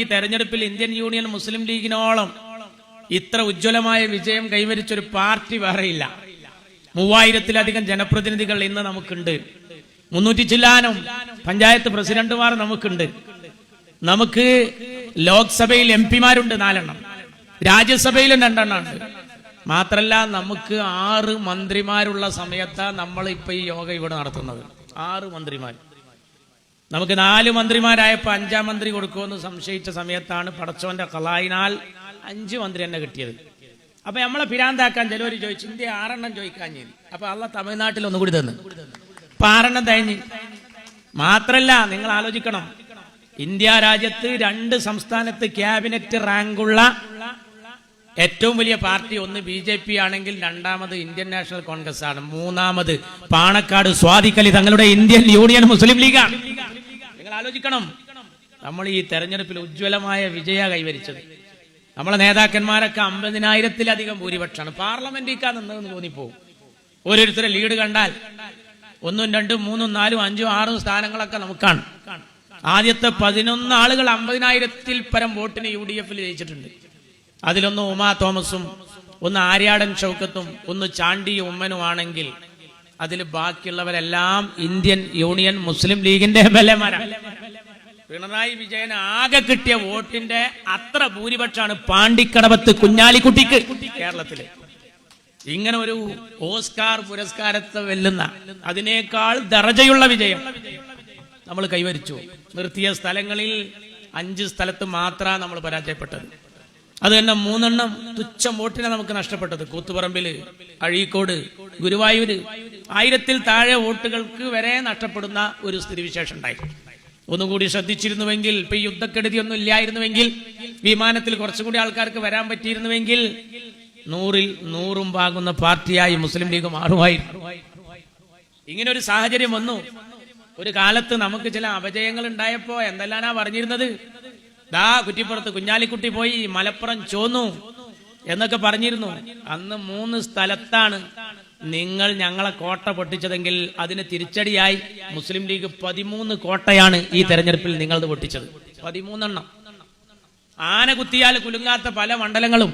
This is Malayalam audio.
ഈ തെരഞ്ഞെടുപ്പിൽ ഇന്ത്യൻ യൂണിയൻ മുസ്ലിം ലീഗിനോളം ഇത്ര ഉജ്ജ്വലമായ വിജയം കൈവരിച്ചൊരു പാർട്ടി വേറെയില്ല. 3000-ലധികം ജനപ്രതിനിധികൾ ഇന്ന് നമുക്കുണ്ട്. 300 ചില്ലാനം പഞ്ചായത്ത് പ്രസിഡന്റുമാർ നമുക്കുണ്ട്. നമുക്ക് ലോക്സഭയിൽ MP-മാരുണ്ട് 4 എണ്ണം, രാജ്യസഭയിലും 2 എണ്ണം ഉണ്ട്. മാത്രല്ല നമുക്ക് 6 മന്ത്രിമാരുള്ള സമയത്താണ് നമ്മൾ ഇപ്പൊ ഈ യോഗ ഇവിടെ നടത്തുന്നത്. 6 മന്ത്രിമാർ. നമുക്ക് 4 മന്ത്രിമാരായപ്പോ 5-ാം മന്ത്രി കൊടുക്കുമെന്ന് സംശയിച്ച സമയത്താണ് പടച്ചോന്റെ ഖലായിനാൽ 5 മന്ത്രി തന്നെ കിട്ടിയത്. അപ്പൊ നമ്മളെ പിരാന്താക്കാൻ ചിലവർ ചോദിച്ചു, ഇന്ത്യ 6 എണ്ണം ചോദിക്കാൻ ചെയ്തു. അപ്പൊ അള്ള തമിഴ്നാട്ടിൽ ഒന്നുകൂടി തന്നു, 6 എണ്ണം തേഞ്ഞ്. മാത്രല്ല നിങ്ങൾ ആലോചിക്കണം, ഇന്ത്യ രാജ്യത്ത് 2 സംസ്ഥാനത്ത് ക്യാബിനറ്റ് റാങ്കുള്ള ഏറ്റവും വലിയ പാർട്ടി ഒന്ന് BJP ആണെങ്കിൽ, 2ാമത് ഇന്ത്യൻ നാഷണൽ കോൺഗ്രസ് ആണ്, 3ാമത് പാണക്കാട് സ്വാദിഖ് അലി തങ്ങളുടെ ഇന്ത്യൻ യൂണിയൻ മുസ്ലിം ലീഗാണ്. നിങ്ങൾ ആലോചിക്കണം, നമ്മൾ ഈ തെരഞ്ഞെടുപ്പിൽ ഉജ്ജ്വലമായ വിജയ കൈവരിച്ചത്. നമ്മളെ നേതാക്കന്മാരൊക്കെ 50,000-ലധികം ഭൂരിപക്ഷമാണ്. പാർലമെന്റിക്കാ നിന്നതെന്ന് തോന്നിപ്പോവും. ഓരോരുത്തരെ ലീഡ് കണ്ടാൽ 1, 2, 3, 4, 5, 6 സ്ഥാനങ്ങളൊക്കെ നമുക്കാണ്. ആദ്യത്തെ 11 ആളുകൾ 50,000-ൽ പരം വോട്ടിന് UDF-ൽ ജയിച്ചിട്ടുണ്ട്. അതിലൊന്ന് ഉമാ തോമസും, ഒന്ന് ആര്യാടൻ ഷൗക്കത്തും, ഒന്ന് ചാണ്ടി ഉമ്മനുമാണെങ്കിൽ അതിൽ ബാക്കിയുള്ളവരെല്ലാം ഇന്ത്യൻ യൂണിയൻ മുസ്ലിം ലീഗിന്റെ ബലമാരാണ്. പിണറായി വിജയൻ ആകെ കിട്ടിയ വോട്ടിന്റെ അത്ര ഭൂരിപക്ഷമാണ് പാണ്ടിക്കടവത്ത് കുഞ്ഞാലിക്കുട്ടിക്ക് കേരളത്തില്. ഇങ്ങനെ ഒരു ഓസ്കാർ പുരസ്കാരത്തെ വെല്ലുന്ന അതിനേക്കാൾ ദറജയുള്ള വിജയം നമ്മൾ കൈവരിച്ചു. നിർത്തിയ സ്ഥലങ്ങളിൽ 5 സ്ഥലത്ത് മാത്രമാണ് നമ്മൾ പരാജയപ്പെട്ടത്. അത് തന്നെ 3 എണ്ണം തുച്ഛം വോട്ടിനെ നമുക്ക് നഷ്ടപ്പെട്ടത്. കൂത്തുപറമ്പില്, അഴീക്കോട്, ഗുരുവായൂര് 1000-ൽ താഴെ വോട്ടുകൾക്ക് വരെ നഷ്ടപ്പെടുന്ന ഒരു സ്ഥിതിവിശേഷം ഉണ്ടായി. ഒന്നുകൂടി ശ്രദ്ധിച്ചിരുന്നുവെങ്കിൽ, ഇപ്പൊ ഈ യുദ്ധക്കെടുതിയൊന്നും ഇല്ലായിരുന്നുവെങ്കിൽ, വിമാനത്തിൽ കുറച്ചുകൂടി ആൾക്കാർക്ക് വരാൻ പറ്റിയിരുന്നുവെങ്കിൽ 100-ൽ 100 വാങ്ങുന്ന പാർട്ടിയായി മുസ്ലിം ലീഗ് മാറുമായിരുന്നു. ഇങ്ങനെ ഒരു സാഹചര്യം വന്നു. ഒരു കാലത്ത് നമുക്ക് ചില അപജയങ്ങൾ ഉണ്ടായപ്പോ എന്തെല്ലാനാ പറഞ്ഞിരുന്നത്? ദാ കുറ്റിപ്പുറത്ത് കുഞ്ഞാലിക്കുട്ടി പോയി മലപ്പുറം ചോന്നു എന്നൊക്കെ പറഞ്ഞിരുന്നു. അന്ന് 3 സ്ഥലത്താണ് നിങ്ങൾ ഞങ്ങളെ കോട്ട പൊട്ടിച്ചതെങ്കിൽ അതിന് തിരിച്ചടിയായി മുസ്ലിം ലീഗ് 13 കോട്ടയാണ് ഈ തെരഞ്ഞെടുപ്പിൽ നിങ്ങളത് പൊട്ടിച്ചത്. 13 എണ്ണം. ആന കുത്തിയാൽ കുലുങ്ങാത്ത പല മണ്ഡലങ്ങളും